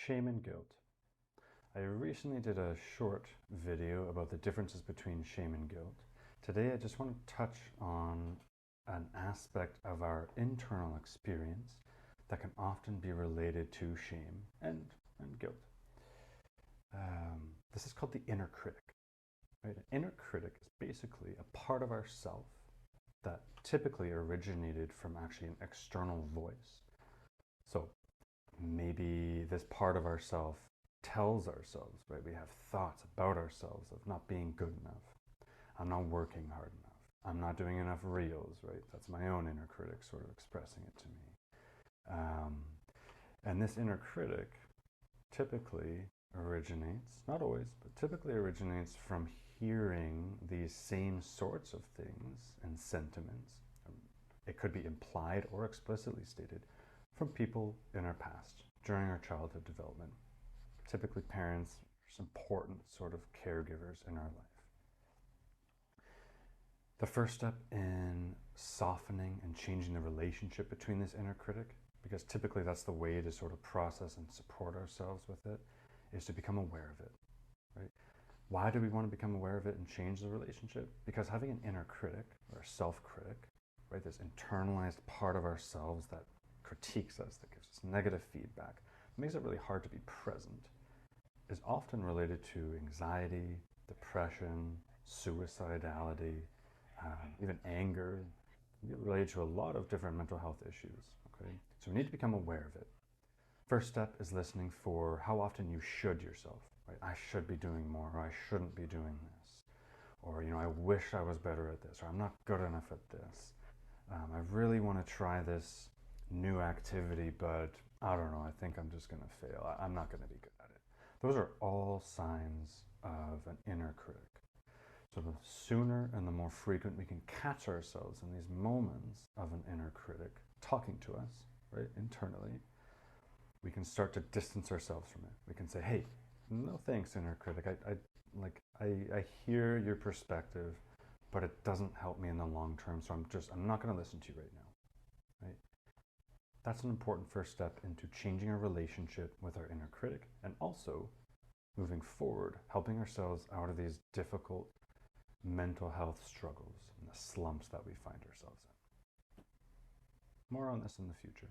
Shame and guilt. I recently did a short video about the differences between shame and guilt. Today I just want to touch on an aspect of our internal experience that can often be related to shame and guilt. This is called the inner critic. Right? An inner critic is basically a part of ourself that typically originated from actually an external voice. So maybe this part of ourself tells ourselves, right? We have thoughts about ourselves of not being good enough. I'm not working hard enough. I'm not doing enough reels, right? That's my own inner critic sort of expressing it to me. And this inner critic typically originates, not always, but typically originates from hearing these same sorts of things and sentiments. It could be implied or explicitly stated from people in our past during our childhood development. Typically parents, important sort of caregivers in our life. The first step in softening and changing the relationship between this inner critic, because typically that's the way to sort of process and support ourselves with it, is to become aware of it, right? Why do we want to become aware of it and change the relationship? Because having an inner critic or a self-critic, right, this internalized part of ourselves that critiques us, that gives us negative feedback, makes it really hard to be present, is often related to anxiety, depression, suicidality, even anger, related to a lot of different mental health issues. Okay, so we need to become aware of it. First step is listening for how often you should yourself. Right? I should be doing more, or I shouldn't be doing this, or I wish I was better at this, or I'm not good enough at this. I really want to try this new activity, but I don't know. I think I'm just going to fail. I'm not going to be good at it. Those are all signs of an inner critic. So the sooner and the more frequent we can catch ourselves in these moments of an inner critic talking to us, right, internally, we can start to distance ourselves from it. We can say, hey, no thanks, inner critic. I hear your perspective, but it doesn't help me in the long term, so I'm not going to listen to you right now. Right? That's an important first step into changing our relationship with our inner critic, and also moving forward, helping ourselves out of these difficult mental health struggles and the slumps that we find ourselves in. More on this in the future.